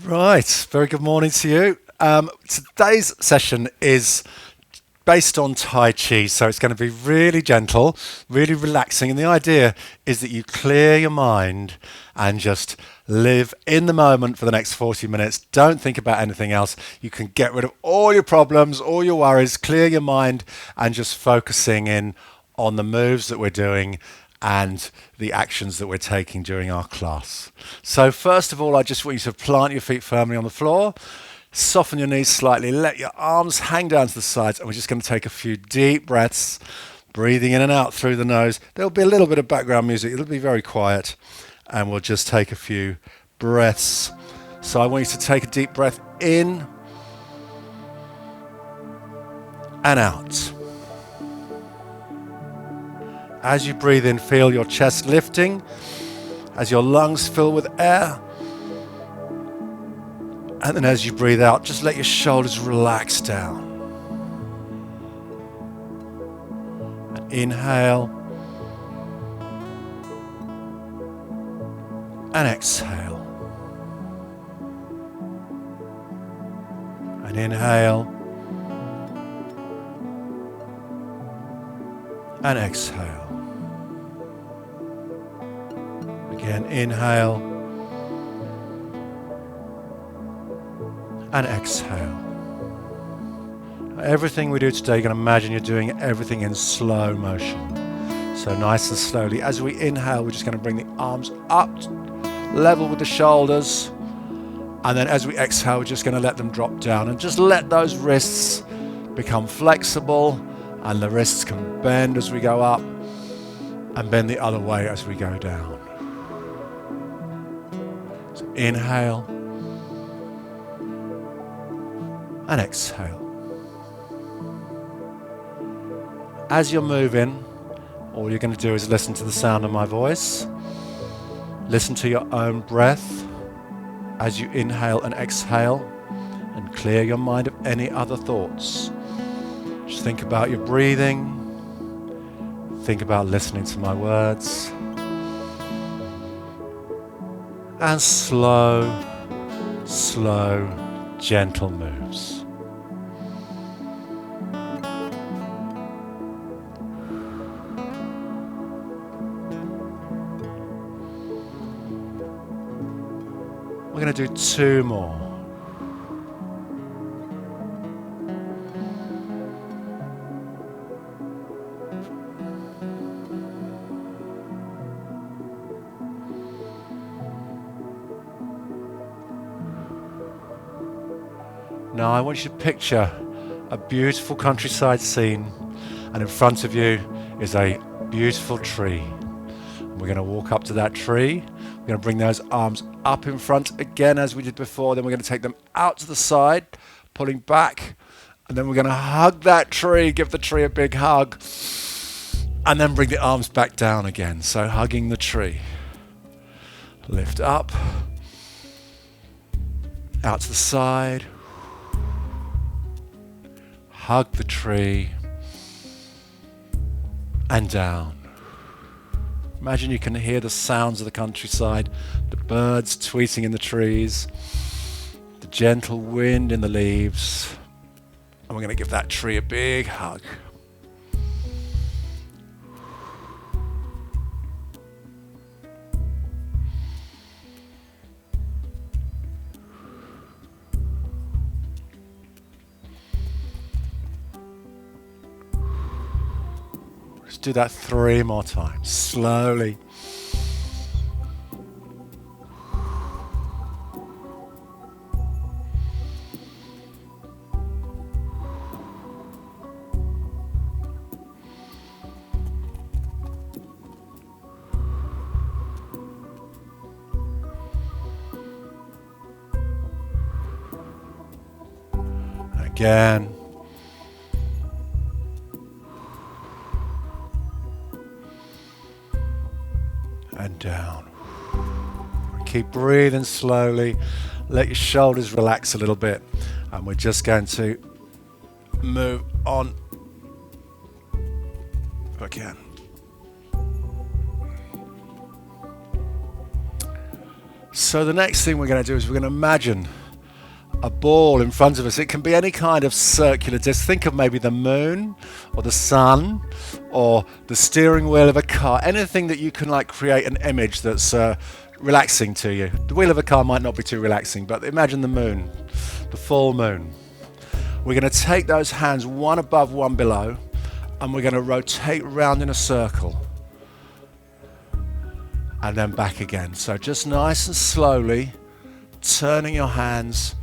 Right, very good morning to you. Today's session is based on Tai Chi, so it's going to be really gentle, really relaxing. And the idea is that you clear your mind and just live in the moment for the next 40 minutes. Don't think about anything else. You can get rid of all your problems, all your worries, clear your mind, and just focusing in on the moves that we're doing and the actions that we're taking during our class. So first of all, I just want you to plant your feet firmly on the floor, soften your knees slightly, let your arms hang down to the sides, and we're just going to take a few deep breaths, breathing in and out through the nose. There'll be a little bit of background music. It'll be very quiet, and we'll just take a few breaths. So I want you to take a deep breath in and out. As you breathe in, feel your chest lifting, as your lungs fill with air. And then as you breathe out, just let your shoulders relax down. And inhale. And exhale. And inhale. And exhale. Again, inhale and exhale. Everything we do today, you can imagine you're doing everything in slow motion. So nice and slowly. As we inhale, we're just going to bring the arms up, level with the shoulders. And then as we exhale, we're just going to let them drop down and just let those wrists become flexible, and the wrists can bend as we go up and bend the other way as we go down. So inhale and exhale. As you're moving, all you're going to do is listen to the sound of my voice. Listen to your own breath as you inhale and exhale, and clear your mind of any other thoughts. Just think about your breathing. Think about listening to my words. And slow, gentle moves. We're going to do two more. Now I want you to picture a beautiful countryside scene, and in front of you is a beautiful tree. And we're going to walk up to that tree. We're going to bring those arms up in front again as we did before. Then we're going to take them out to the side, pulling back. And then we're going to hug that tree, give the tree a big hug. And then bring the arms back down again. So hugging the tree. Lift up, out to the side. Hug the tree and down. Imagine you can hear the sounds of the countryside, the birds tweeting in the trees, the gentle wind in the leaves. And we're going to give that tree a big hug. Do that 3 more times, slowly. Again. And down. Keep breathing slowly. Let your shoulders relax a little bit. And we're just going to move on again. So the next thing we're going to do is we're going to imagine a ball in front of us. It can be any kind of circular disc. Think of maybe the moon or the sun or the steering wheel of a car. Anything that you can like create an image that's relaxing to you. The wheel of a car might not be too relaxing, but imagine the moon, the full moon. We're going to take those hands one above, one below, and we're going to rotate round in a circle. And then back again. So just nice and slowly turning your hands,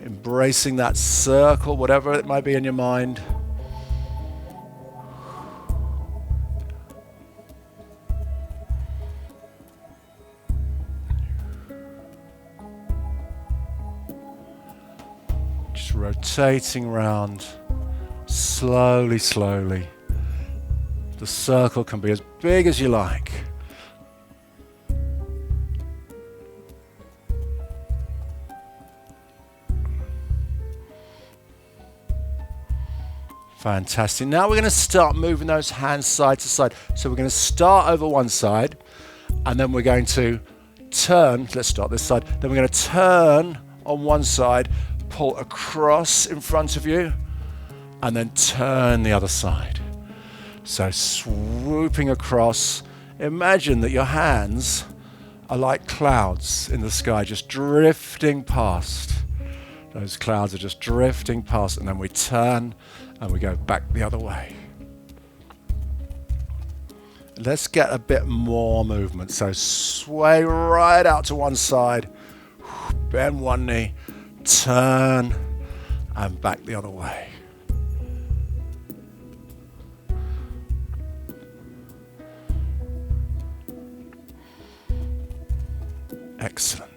embracing that circle, whatever it might be in your mind. Just rotating round slowly, slowly. The circle can be as big as you like. Fantastic. Now we're going to start moving those hands side to side. So we're going to start over one side and then we're going to turn. Let's start this side. Then we're going to turn on one side, pull across in front of you and then turn the other side. So swooping across. Imagine that your hands are like clouds in the sky, just drifting past. Those clouds are just drifting past, and then we turn and we go back the other way. Let's get a bit more movement. So sway right out to one side, bend one knee, turn, and back the other way. Excellent.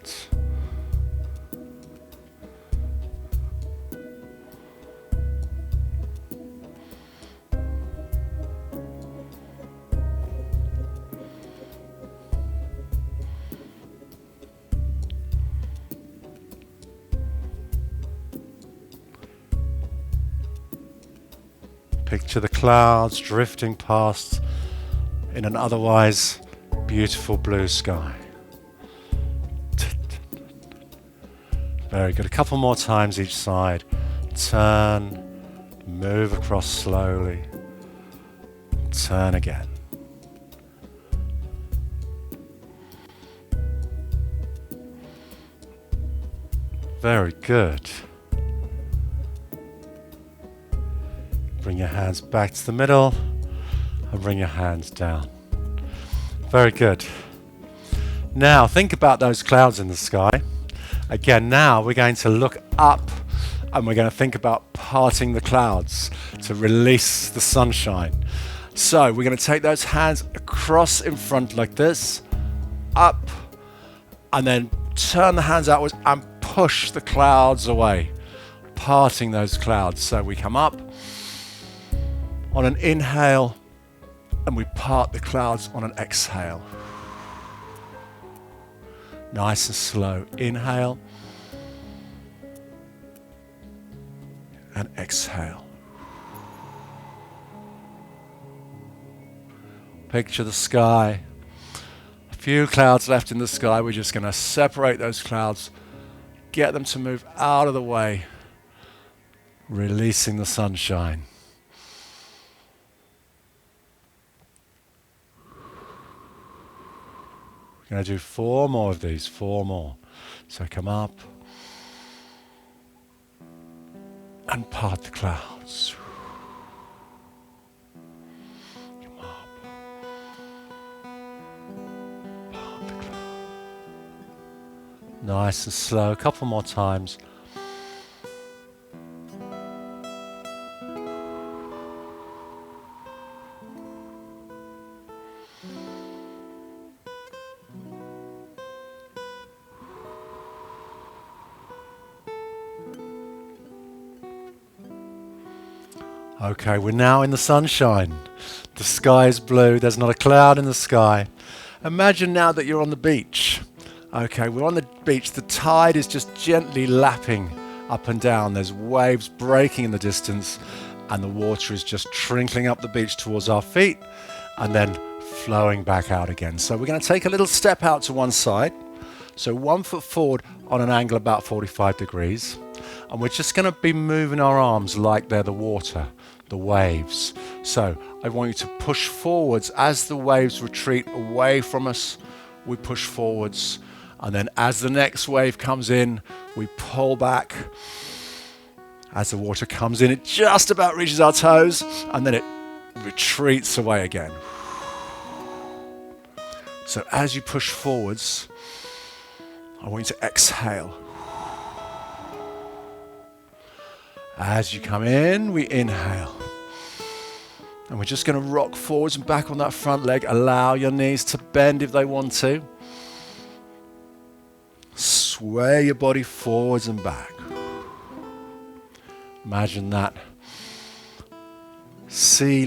Picture the clouds drifting past in an otherwise beautiful blue sky. Very good. A couple more times each side. Turn, move across slowly. Turn again. Very good. Bring your hands back to the middle and bring your hands down. Very good. Now think about those clouds in the sky. Again, now we're going to look up and we're going to think about parting the clouds to release the sunshine. So we're going to take those hands across in front like this, up, and then turn the hands outwards and push the clouds away, parting those clouds. So we come up on an inhale and we part the clouds on an exhale. Nice and slow. Inhale and exhale. Picture the sky. A few clouds left in the sky. We're just going to separate those clouds, get them to move out of the way, releasing the sunshine. We're going to do 4 more of these, 4 more. So come up and part the clouds. Come up, part the clouds. Nice and slow, a couple more times. Okay, we're now in the sunshine. The sky is blue, there's not a cloud in the sky. Imagine now that you're on the beach. Okay, we're on the beach, the tide is just gently lapping up and down. There's waves breaking in the distance and the water is just trickling up the beach towards our feet and then flowing back out again. So we're going to take a little step out to one side. So 1 foot forward on an angle about 45 degrees. And we're just going to be moving our arms like they're the water, the waves. So I want you to push forwards as the waves retreat away from us. We push forwards. And then as the next wave comes in, we pull back. As the water comes in, it just about reaches our toes, and then it retreats away again. So as you push forwards, I want you to exhale. As you come in, we inhale. And we're just going to rock forwards and back on that front leg. Allow your knees to bend if they want to. Sway your body forwards and back. Imagine that sea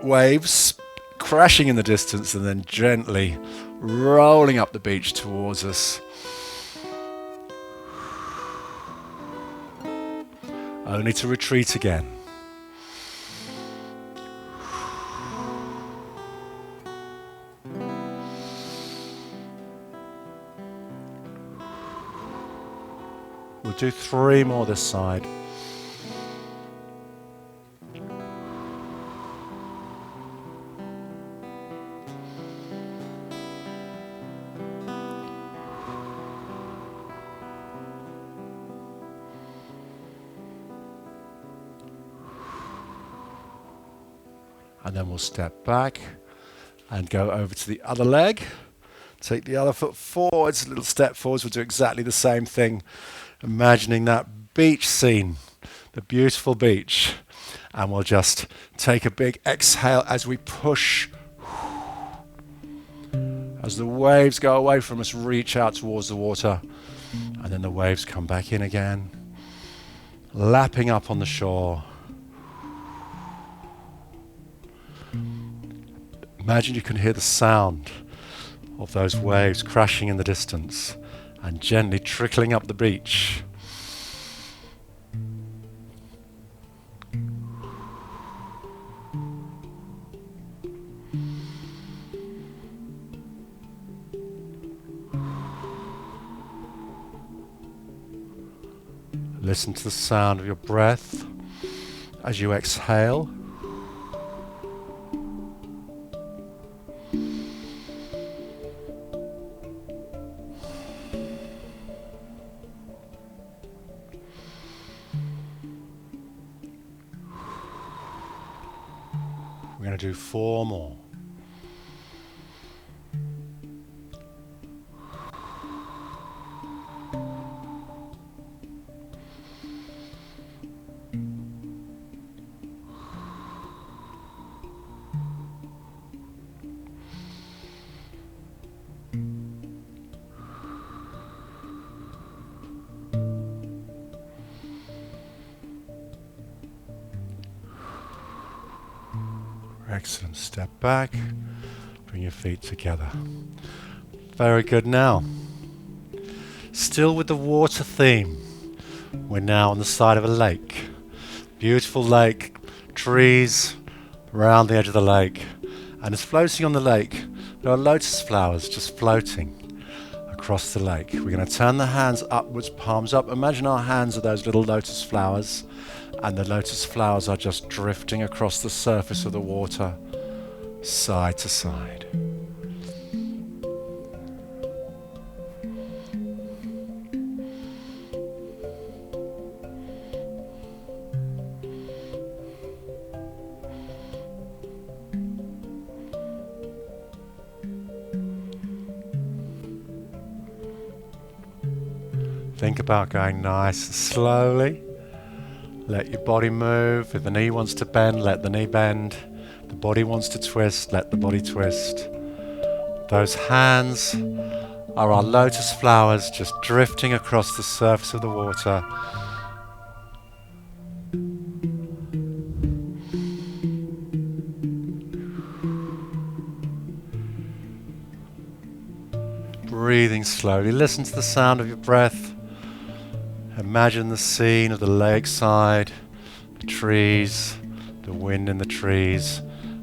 waves crashing in the distance and then gently rolling up the beach towards us. Only to retreat again. We'll do 3 more this side. And then we'll step back and go over to the other leg. Take the other foot forwards, a little step forwards. We'll do exactly the same thing. Imagining that beach scene, the beautiful beach. And we'll just take a big exhale as we push. As the waves go away from us, reach out towards the water. And then the waves come back in again, lapping up on the shore. Imagine you can hear the sound of those waves crashing in the distance and gently trickling up the beach. Listen to the sound of your breath as you exhale. We're going to do 4 more. Excellent. Step back, bring your feet together. Very good. Now, still with the water theme, we're now on the side of a lake. Beautiful lake, trees around the edge of the lake, and it's floating on the lake. There are lotus flowers just floating across the lake. We're going to turn the hands upwards, palms up. Imagine our hands are those little lotus flowers, and the lotus flowers are just drifting across the surface of the water, side to side. Think about going nice and slowly. Let your body move. If the knee wants to bend, let the knee bend. The body wants to twist, let the body twist. Those hands are our lotus flowers just drifting across the surface of the water. Breathing slowly. Listen to the sound of your breath. Imagine the scene of the lakeside, the trees, the wind in the trees,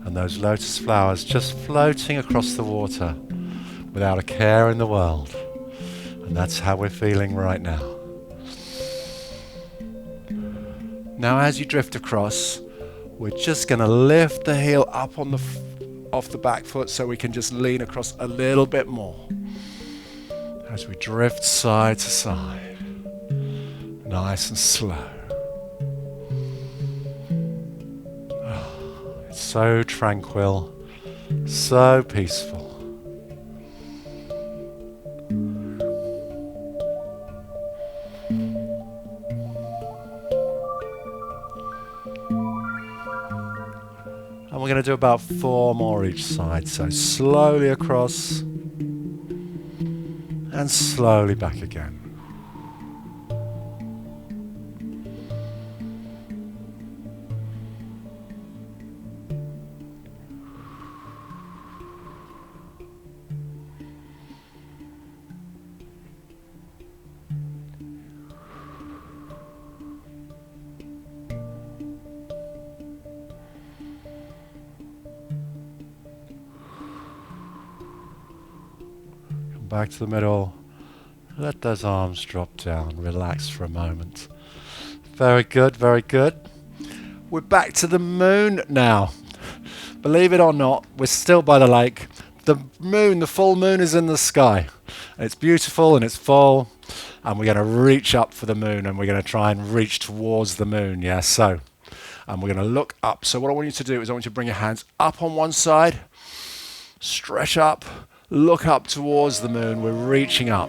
and those lotus flowers just floating across the water without a care in the world. And that's how we're feeling right now. Now as you drift across, we're just going to lift the heel up on off the back foot so we can just lean across a little bit more. As we drift side to side, nice and slow. Oh, it's so tranquil, so peaceful. And we're going to do about 4 more each side. So slowly across and slowly back again. Back to the middle. Let those arms drop down. Relax for a moment. Very good, very good. We're back to the moon now. Believe it or not, we're still by the lake. The moon, the full moon is in the sky. It's beautiful and it's full. And we're going to reach up for the moon and we're going to try and reach towards the moon. Yeah, so. And we're going to look up. So what I want you to do is I want you to bring your hands up on one side. Stretch up. Look up towards the moon. We're reaching up.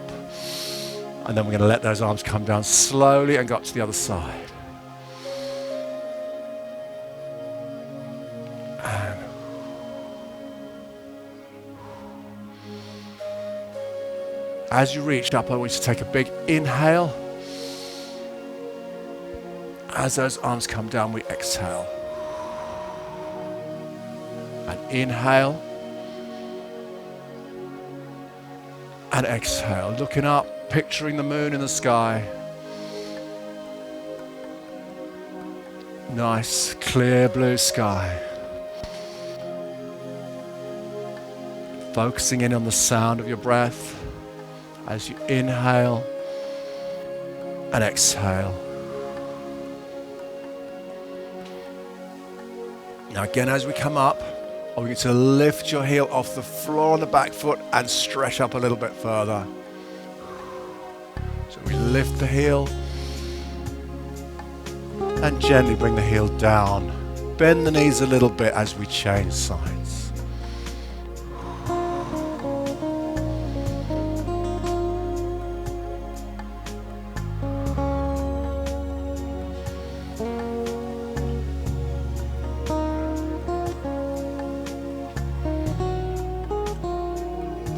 And then we're going to let those arms come down slowly and go up to the other side. And as you reach up, I want you to take a big inhale. As those arms come down, we exhale. And inhale. And exhale, looking up, picturing the moon in the sky. Nice, clear blue sky. Focusing in on the sound of your breath as you inhale and exhale. Now again, as we come up, I want you to lift your heel off the floor on the back foot and stretch up a little bit further. So we lift the heel and gently bring the heel down. Bend the knees a little bit as we change sides.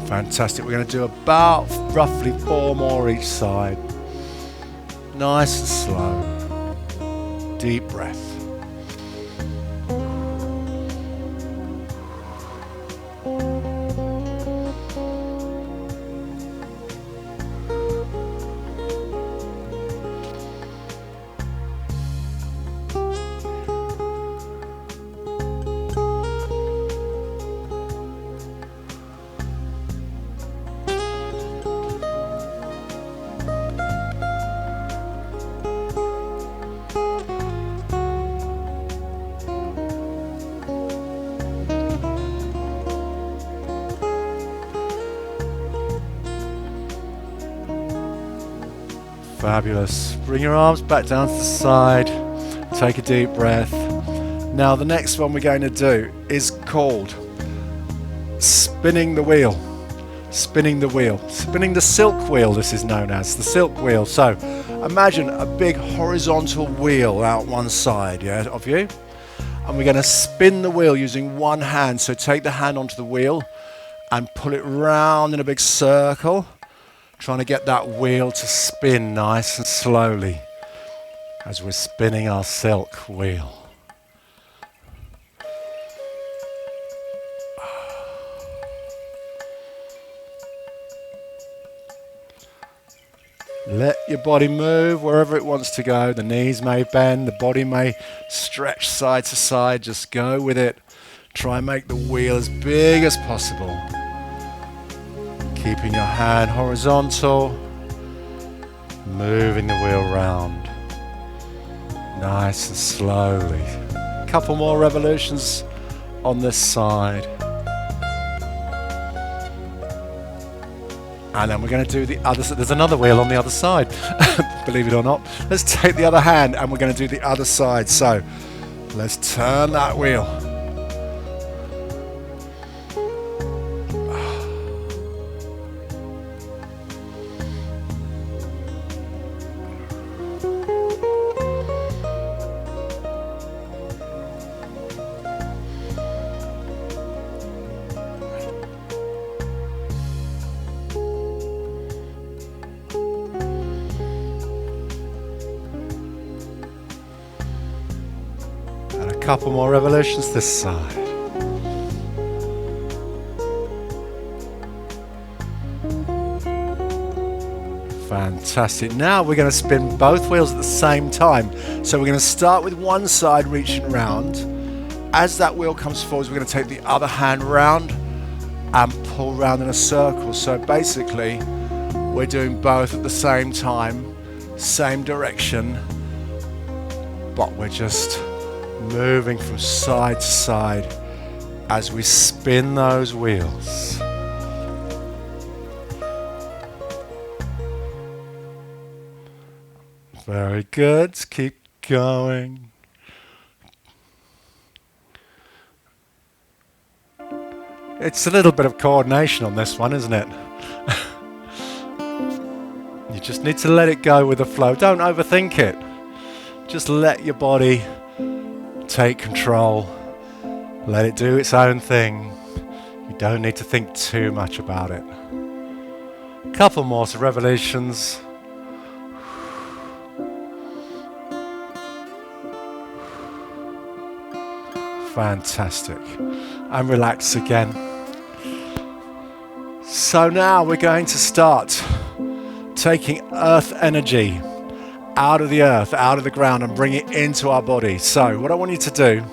Fantastic. We're going to do about roughly 4 more each side. Nice and slow. Deep breath. Fabulous. Bring your arms back down to the side. Take a deep breath. Now the next one we're going to do is called spinning the wheel. Spinning the wheel. Spinning the silk wheel, this is known as. The silk wheel. So imagine a big horizontal wheel out one side, yeah, of you. And we're going to spin the wheel using one hand. So take the hand onto the wheel and pull it round in a big circle. Trying to get that wheel to spin nice and slowly as we're spinning our silk wheel. Let your body move wherever it wants to go. The knees may bend, the body may stretch side to side. Just go with it. Try and make the wheel as big as possible. Keeping your hand horizontal, moving the wheel round, nice and slowly. A couple more revolutions on this side. And then we're going to do the other side. There's another wheel on the other side, believe it or not. Let's take the other hand and we're going to do the other side. So let's turn that wheel. Couple more revolutions this side. Fantastic. Now we're going to spin both wheels at the same time. So we're going to start with one side reaching round. As that wheel comes forward, we're going to take the other hand round and pull round in a circle. So basically, we're doing both at the same time, same direction, but we're just moving from side to side as we spin those wheels. Very good. Keep going. It's a little bit of coordination on this one, isn't it? You just need to let it go with the flow. Don't overthink it. Just let your body take control. Let it do its own thing. You don't need to think too much about it. Couple more revolutions. Fantastic. And relax again. So now we're going to start taking earth energy out of the earth, out of the ground, and bring it into our body. So what I want you to do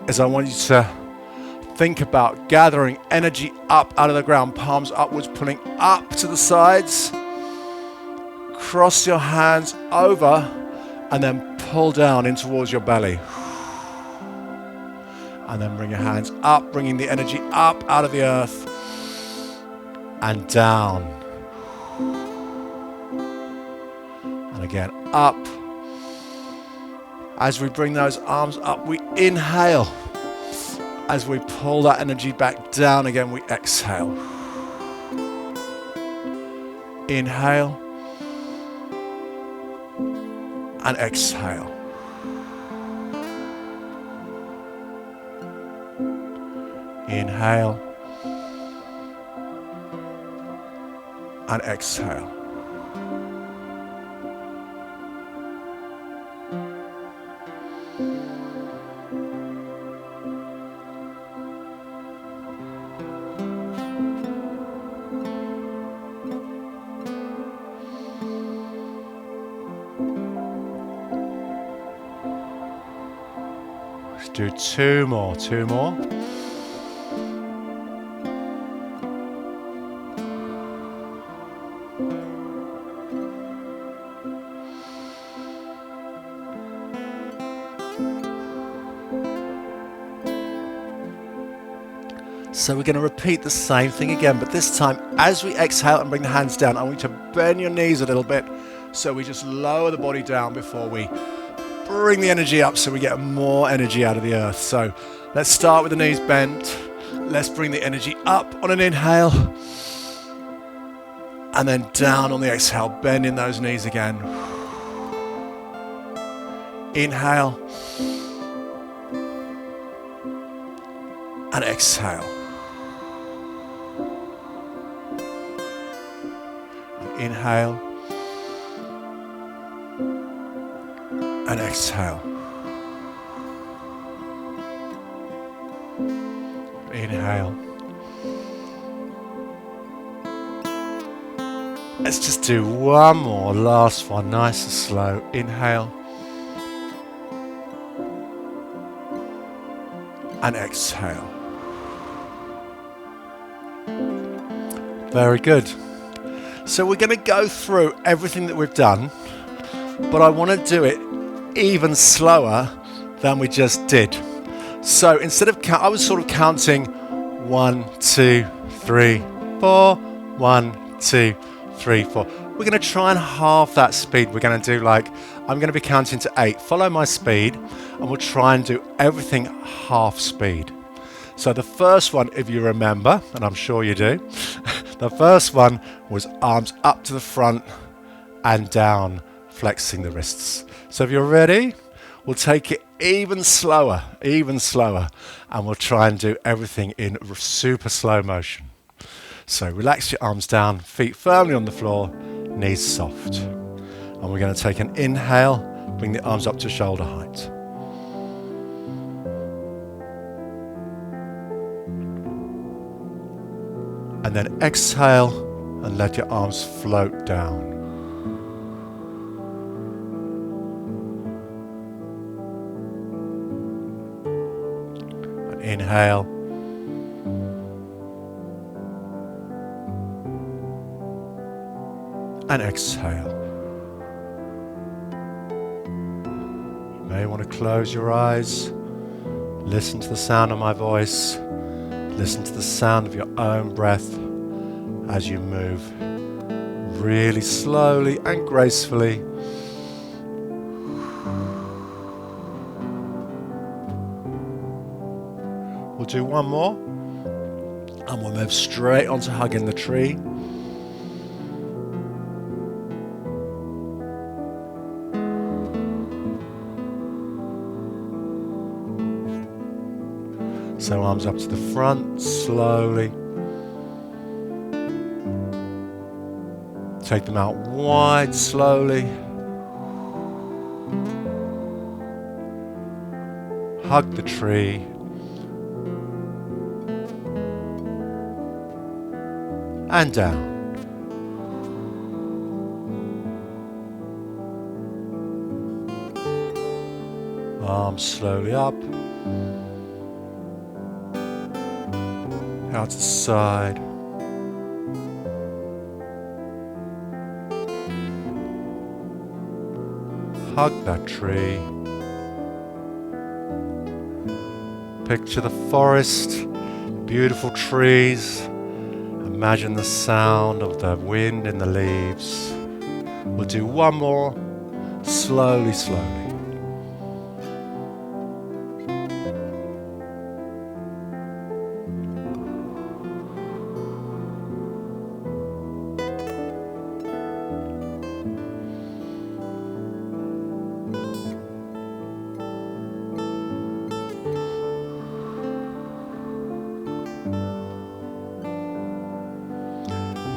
is I want you to think about gathering energy up out of the ground, palms upwards, pulling up to the sides. Cross your hands over and then pull down in towards your belly. And then bring your hands up, bringing the energy up out of the earth and down. And again, up. As we bring those arms up, we inhale. As we pull that energy back down again, we exhale. Inhale. And exhale. Inhale. And exhale. Let's do two more. So we're going to repeat the same thing again, but this time as we exhale and bring the hands down, I want you to bend your knees a little bit. So we just lower the body down before we bring the energy up, so we get more energy out of the earth. So let's start with the knees bent. Let's bring the energy up on an inhale and then down on the exhale, bending those knees again. Inhale and exhale. Inhale and exhale. Inhale. Let's just do one more, last one, nice and slow. Inhale and exhale. Very good. So we're going to go through everything that we've done, but I want to do it even slower than we just did. So instead of I was sort of counting 1, 2, 3, 4, 1, 2, 3, 4. We're going to try and halve that speed. We're going to do I'm going to be counting to 8. Follow my speed, and we'll try and do everything half speed. So the first one, if you remember, and I'm sure you do, the first one was arms up to the front and down, flexing the wrists. So if you're ready, we'll take it even slower, and we'll try and do everything in super slow motion. So relax your arms down, feet firmly on the floor, knees soft. And we're going to take an inhale, bring the arms up to shoulder height. And then exhale and let your arms float down. And inhale. And exhale. You may want to close your eyes. Listen to the sound of my voice. Listen to the sound of your own breath as you move really slowly and gracefully. We'll do one more and we'll move straight onto hugging the tree. So arms up to the front, slowly. Take them out wide, slowly. Hug the tree. And down. Arms slowly up. Out to the side. Hug that tree. Picture the forest, beautiful trees. Imagine the sound of the wind in the leaves. We'll do one more, slowly, slowly.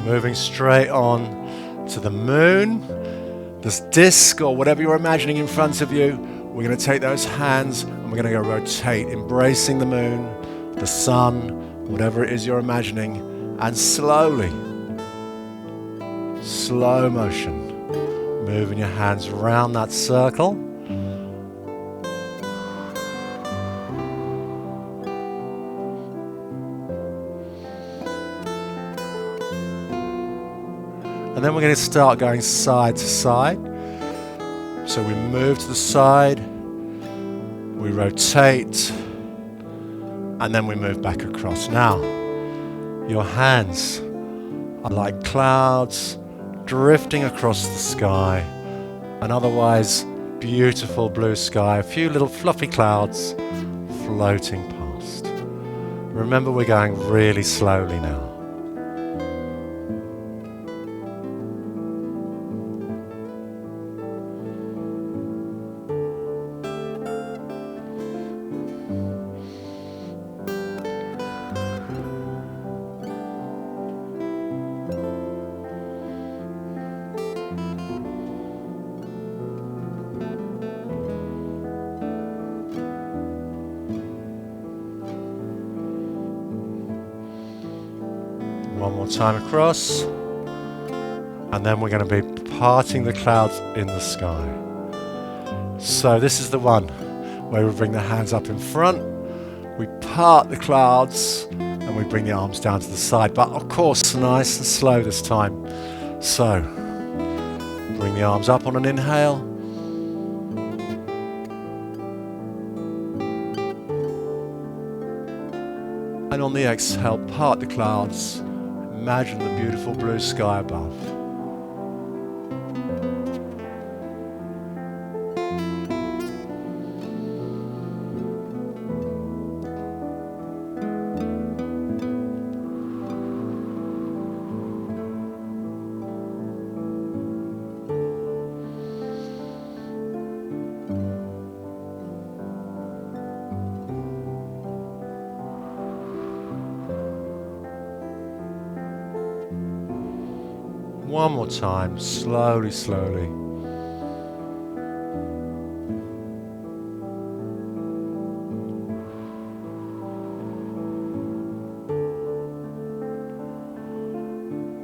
Moving straight on to the moon, this disc or whatever you're imagining in front of you. We're going to take those hands and we're going to go rotate, embracing the moon, the sun, whatever it is you're imagining, and slowly, slow motion, moving your hands around that circle. And then we're going to start going side to side. So we move to the side, we rotate, and then we move back across. Now, your hands are like clouds drifting across the sky, an otherwise beautiful blue sky, a few little fluffy clouds floating past. Remember, we're going really slowly now. One more time across, and then we're going to be parting the clouds in the sky. So this is the one where we bring the hands up in front, We part the clouds and we bring the arms down to the side, but of course nice and slow this time. So bring the arms up on an inhale, and on the exhale, part the clouds. Imagine the beautiful blue sky above. One more time, slowly, slowly.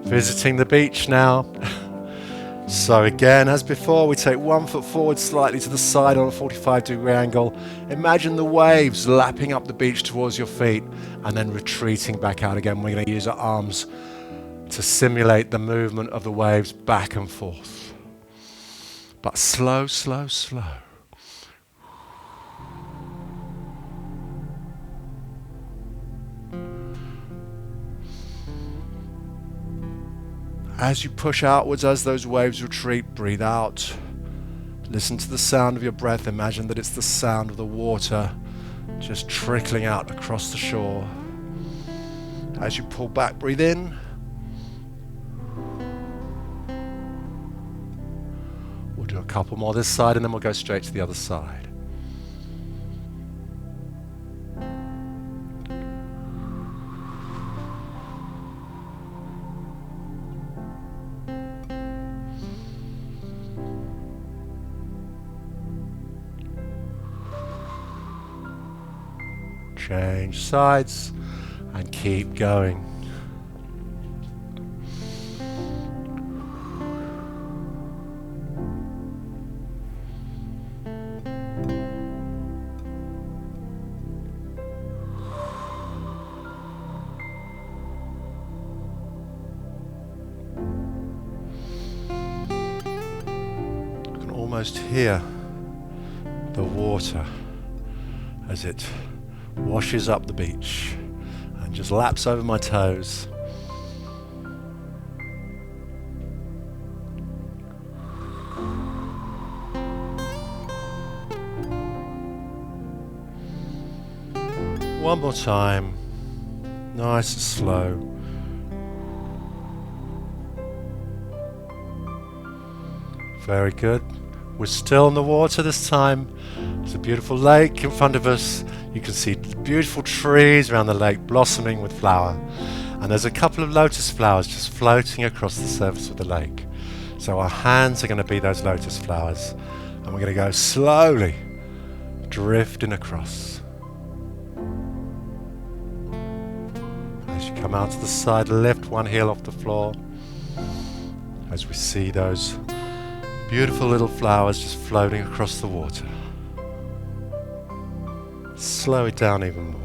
Visiting the beach now. So again, as before, we take 1 foot forward slightly to the side on a 45-degree angle. Imagine the waves lapping up the beach towards your feet and then retreating back out again. We're going to use our arms to simulate the movement of the waves back and forth. But slow, slow, slow. As you push outwards, as those waves retreat, breathe out. Listen to the sound of your breath. Imagine that it's the sound of the water just trickling out across the shore. As you pull back, breathe in. We'll do a couple more this side and then we'll go straight to the other side. Change sides and keep going. You can almost hear the water as it washes up the beach and just laps over my toes. One more time, nice and slow. Very good. We're still in the water this time. There's a beautiful lake in front of us. You can see beautiful trees around the lake blossoming with flower. And there's a couple of lotus flowers just floating across the surface of the lake. So our hands are going to be those lotus flowers. And we're going to go slowly drifting across. As you come out to the side, lift one heel off the floor. As we see those beautiful little flowers just floating across the water. Slow it down even more.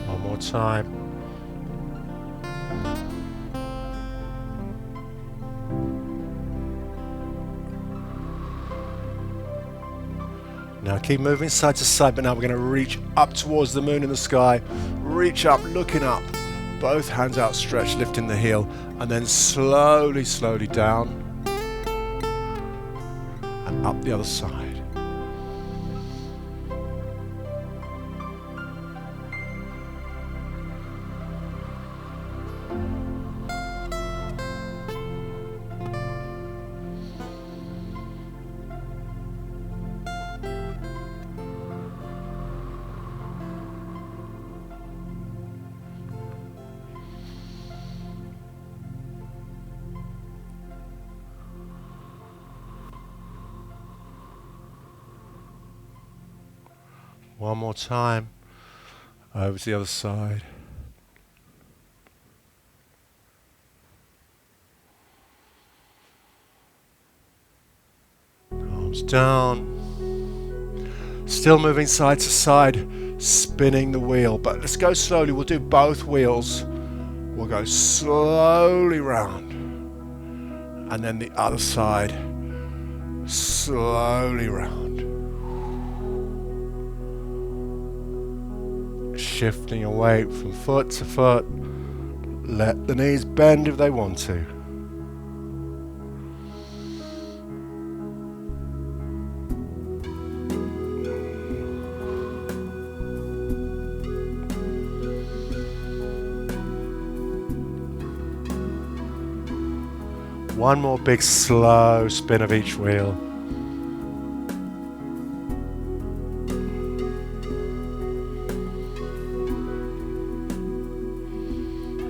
One more time. Now keep moving side to side, but now we're going to reach up towards the moon in the sky. Reach up, looking up. Both hands outstretched, lifting the heel. And then slowly, slowly down. And up the other side. One more time. Over to the other side. Arms down. Still moving side to side, spinning the wheel. But let's go slowly. We'll do both wheels. We'll go slowly round. And then the other side, slowly round. Shifting away from foot to foot. Let the knees bend if they want to. One more big slow spin of each wheel.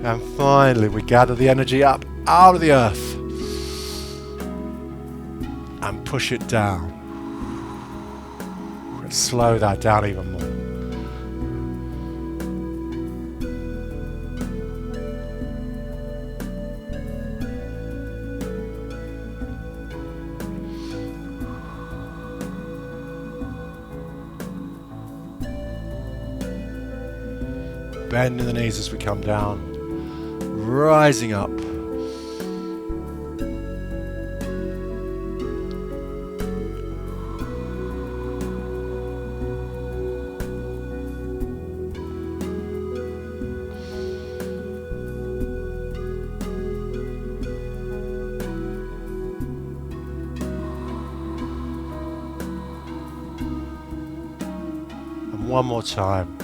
And finally we gather the energy up out of the earth and push it down. And slow that down even more. Bending the knees as we come down, rising up. And one more time.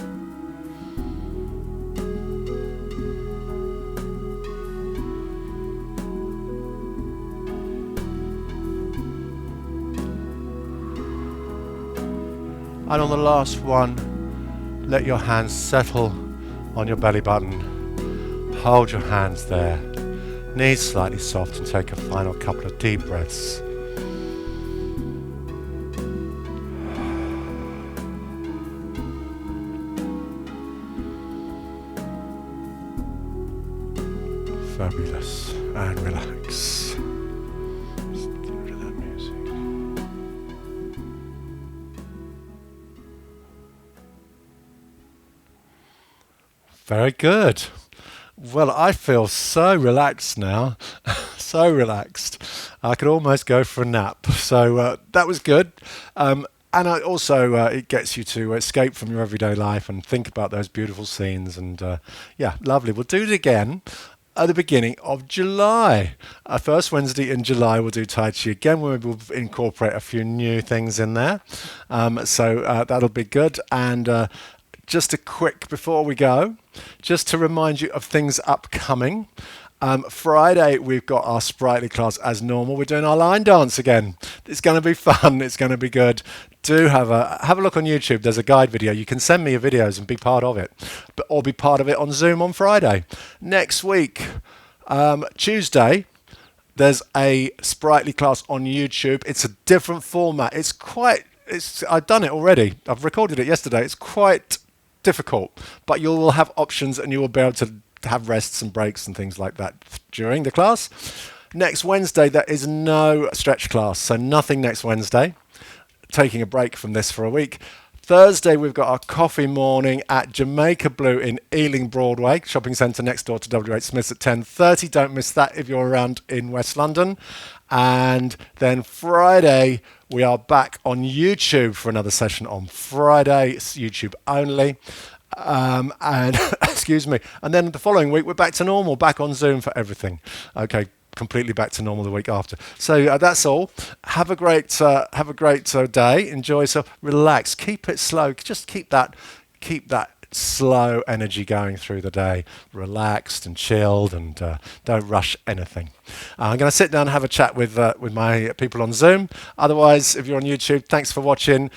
And on the last one, let your hands settle on your belly button. Hold your hands there. Knees slightly soft and take a final couple of deep breaths. Fabulous. And relax. Just get rid of that music. Very good. Well, I feel so relaxed now. So relaxed. I could almost go for a nap. So that was good. And also, it gets you to escape from your everyday life and think about those beautiful scenes. And yeah, lovely. We'll do it again at the beginning of July. First Wednesday in July, we'll do Tai Chi again, where we'll incorporate a few new things in there. So that'll be good. And just a quick, before we go, just to remind you of things upcoming. Friday, we've got our Spritely class as normal. We're doing our line dance again. It's going to be fun. It's going to be good. Do have a look on YouTube. There's a guide video. You can send me your videos and be part of it, or be part of it on Zoom on Friday. Next week, Tuesday, there's a Spritely class on YouTube. It's a different format. I've done it already. I've recorded it yesterday. It's quite difficult, but you will have options and you will be able to have rests and breaks and things like that during the class. Next Wednesday, there is no stretch class, so nothing next Wednesday. Taking a break from this for a week. Thursday, we've got our coffee morning at Jamaica Blue in Ealing Broadway, shopping centre next door to W.H. Smith's at 10:30. Don't miss that if you're around in West London. And then Friday, we are back on YouTube for another session on Friday. It's YouTube only. And excuse me. And then the following week, we're back to normal, back on Zoom for everything. Okay, completely back to normal the week after. So that's all. Have a great day. Enjoy yourself. Relax. Keep it slow. Just keep that slow energy going through the day. Relaxed and chilled, and don't rush anything. I'm going to sit down and have a chat with my people on Zoom. Otherwise, if you're on YouTube, thanks for watching.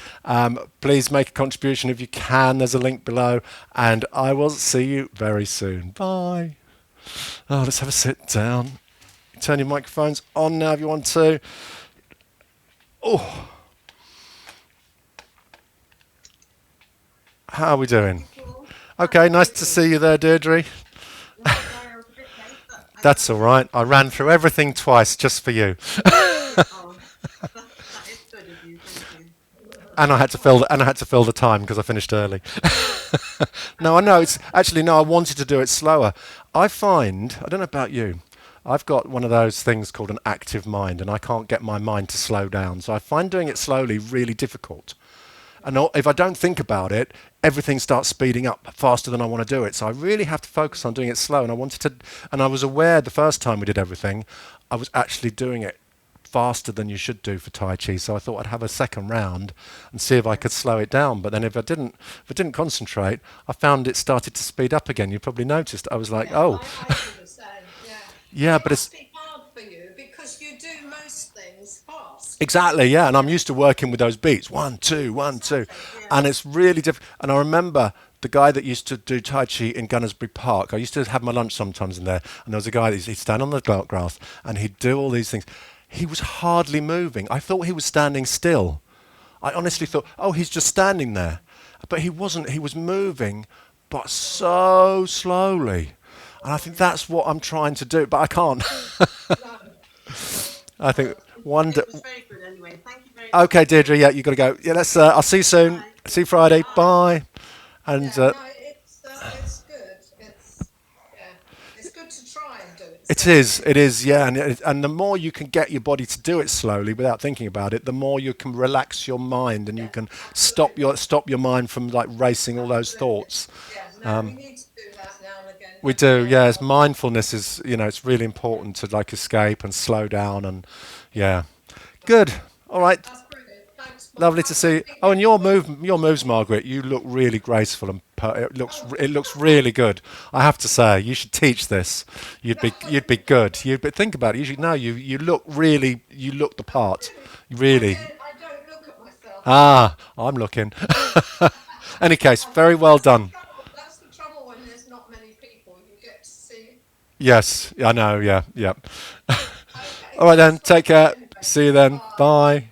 Please make a contribution if you can. There's a link below, and I will see you very soon. Bye. Oh, let's have a sit down. Turn your microphones on now if you want to. Oh. How are we doing? Hey Paul, Okay, nice to absolutely. see you there, Deirdre. Right, sorry I was a bit late, but I That's just all right. I ran through everything twice just for you, yeah. Oh, that is good of you. Thank you. and I had to fill the time because I finished early. No, I know. It's actually no. I wanted to do it slower. I find I don't know about you. I've got one of those things called an active mind, and I can't get my mind to slow down. So I find doing it slowly really difficult. And if I don't think about it, everything starts speeding up faster than I want to do it. So I really have to focus on doing it slow. And I wanted to, and I was aware the first time we did everything, I was actually doing it faster than you should do for Tai Chi. So I thought I'd have a second round and see if I Yeah, could slow it down. But then if I didn't concentrate, I found it started to speed up again. You probably noticed. I was like, yeah. oh, I do the same. Yeah, and yeah, it but it's must be hard for you because you do most things fast. exactly, yeah, and I'm used to working with those beats, one, two, one, two, Exactly. Yeah. and it's really difficult. And I remember the guy that used to do Tai Chi in Gunnersbury Park. I used to have my lunch sometimes in there, and there was a guy that he'd stand on the grass and he'd do all these things. He was hardly moving. I thought he was standing still. I honestly thought, oh, he's just standing there, but he wasn't. He was moving, but so slowly. And I think Yeah. that's what I'm trying to do, but I can't. No. No. I think Well, one. it was very good anyway. Thank you very Okay, much. Deirdre. Yeah, you got to go. Yeah, let's. I'll see you soon. Bye. See you Friday. Bye. Bye. And Yeah, no, it's good. Yeah, it's good to try and do it it slowly. is. It is. Yeah, and the more you can get your body to do it slowly without thinking about it, the more you can relax your mind and you Yeah, can absolutely, stop your mind from like racing all those absolutely. thoughts. Yeah, no, we need to do that now and again, We don't we? do. On Yes, our mindfulness is. It's really yeah, important to like escape and slow down and yeah. yeah. Good. All right. That's brilliant. Thanks, Paul. Lovely to Have a good see. Oh, and weekend. your moves, Margaret. You look really graceful and Oh, it looks really good. I have to say, you should teach this. You'd be good. You but think about it. You should know you look really you look the part. Really. I don't look at myself. Ah, I'm looking. Any case, very well That's the done. trouble. That's the trouble when there's not many people. You get to see. Yes, I know. Yeah, yeah. Okay, All right thanks then. very Take much care. anyway. See you then. Bye. Bye.